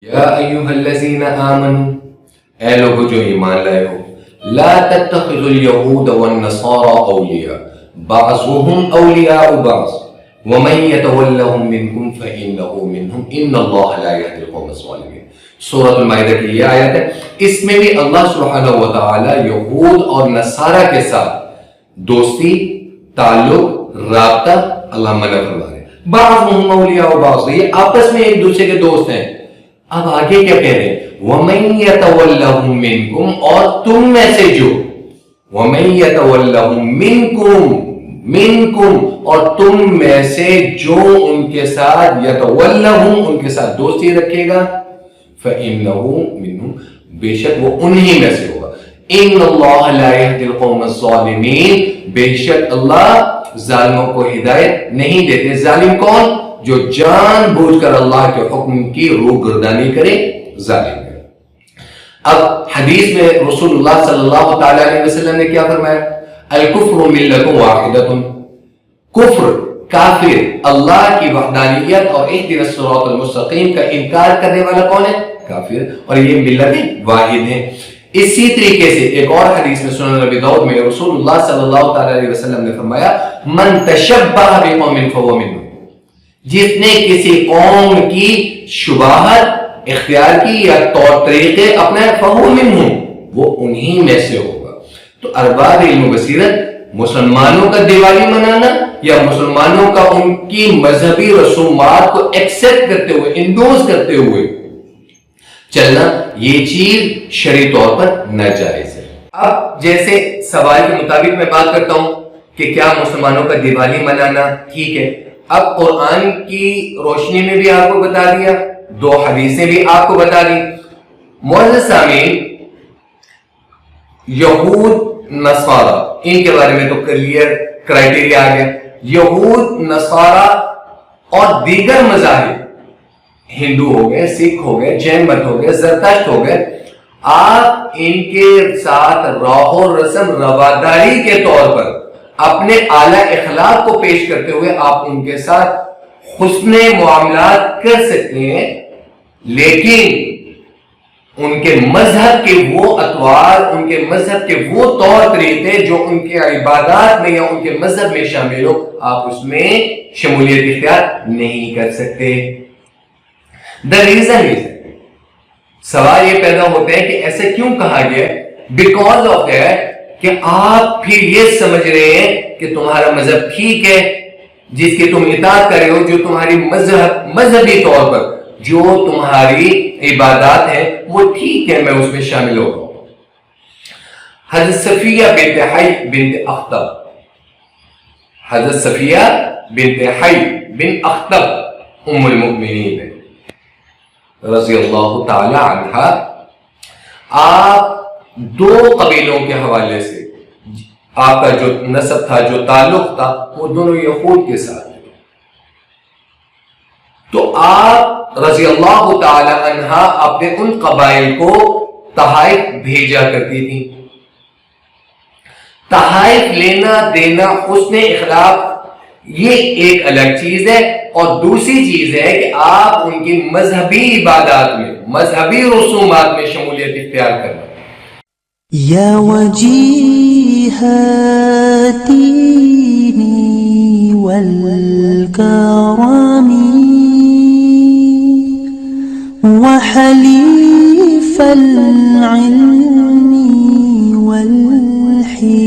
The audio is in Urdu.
یا ایھا الذین آمنوا، اے لوگو جو ایمان لائے ہو، لا تتخذوا اليہود والنصارى اولیاء بعضهم اولیاء بعض ومن يتولهم منکم فإنه منهم ان اللہ لا يهدي القوم الظالمین۔ سورۃ المائدہ کی یہ آیت ہے، اس میں بھی اللہ سبحانہ وتعالی یہود اور نصارہ کے ساتھ دوستی، تعلق، رابطہ اللہ منع فرما رہے ہیں۔ بعضهم اولیاء بعض، یہ آپس میں ایک دوسرے کے دوست ہیں۔ اب آگے کیا کہہ رہے ہیں؟ وَمَن يَتَوَلَّهُم مِّنكُمْ، اور تم میں سے جو، وَمَن يَتَوَلَّهُم مِّنكُمْ، اور تم میں سے جو ان کے ساتھ يَتَوَلَّهُم، ان کے ساتھ دوستی رکھے گا، فَإِنَّهُ مِنْهُمْ، بے شک وہ انہی میں سے ہوگا۔ إِنَّ اللَّهَ لَا يَهْدِي الْقَوْمَ الظَّالِمِينَ، بے شک اللہ ظالموں کو ہدایت نہیں دیتے۔ ظالم کون؟ جو جان بوجھ کر اللہ کے حکم کی روگردانی کرے، ظالم ہے۔ اب حدیث میں رسول اللہ صلی اللہ تعالی علیہ وسلم نے کیا فرمایا؟ الکفر ملت واحدۃ، کفر، کافر، اللہ کی وحدانیت اور اہدنا الصراط المستقیم کا انکار کرنے والا کون ہے؟ کافر، اور یہ ملت واحد ہے۔ اسی طریقے سے ایک اور حدیث میں سنن نبی داؤد میں رسول اللہ صلی اللہ تعالی علیہ وسلم نے فرمایا، من تشبہ بقوم فہو منہم، جس نے کسی قوم کی شباہت اختیار کی یا طور طریقے اپنے، فہو منہم، وہ انہی میں سے ہوگا۔ تو ارباب علم و بصیرت مسلمانوں کا دیوالی منانا یا مسلمانوں کا ان کی مذہبی رسومات کو ایکسپٹ کرتے ہوئے، انڈوز کرتے ہوئے چلنا، یہ چیز شرعی طور پر ناجائز ہے۔ اب جیسے سوال کے مطابق میں بات کرتا ہوں کہ کیا مسلمانوں کا دیوالی منانا ٹھیک ہے؟ اب قرآن کی روشنی میں بھی آپ کو بتا دیا، دو حدیثیں بھی آپ کو بتا دی۔ معزز سامعین، یہود نصارہ، ان کے بارے میں تو کلیئر کرائٹیریا آ گیا۔ یہود نصارہ اور دیگر مذاہب، ہندو ہو گئے، سکھ ہو گئے، جین مت ہو گئے، زرتشت ہو گئے، آپ ان کے ساتھ راہ و رسم رواداری کے طور پر اپنے اعلیٰ اخلاق کو پیش کرتے ہوئے آپ ان کے ساتھ حسن معاملات کر سکتے ہیں، لیکن ان کے مذہب کے وہ اطوار، ان کے مذہب کے وہ طور طریقے جو ان کے عبادات میں یا ان کے مذہب میں شامل ہو، آپ اس میں شمولیت اختیار نہیں کر سکتے۔ The reason is، سوال یہ پیدا ہوتا ہے کہ ایسے کیوں کہا گیا؟ بیکاز آف دیٹ کہ آپ پھر یہ سمجھ رہے ہیں کہ تمہارا مذہب ٹھیک ہے، جس کی تم اطاعت کر رہے ہو، جو تمہاری مذہبی طور پر جو تمہاری عبادات ہیں وہ ٹھیک ہے، میں اس میں شامل ہو رہا ہوں۔ حضرت صفیہ بنت حی بنت اخطب، حضرت صفیہ بنت حی بن اخطب ام المؤمنین رضی اللہ تعالی عنہ، آپ دو قبیلوں کے حوالے سے آپ کا جو نسب تھا، جو تعلق تھا، وہ دونوں یہود کے ساتھ تھے۔ تو آپ رضی اللہ تعالی عنہ اپنے ان قبائل کو تحائف بھیجا کرتی تھی۔ تحائف لینا دینا، حسن اخلاق، یہ ایک الگ چیز ہے، اور دوسری چیز ہے کہ آپ ان کی مذہبی عبادات میں، مذہبی رسومات میں شمولیت اختیار کرنا۔ یا وجیہ الدین والکرم وحلیف العلم والحکم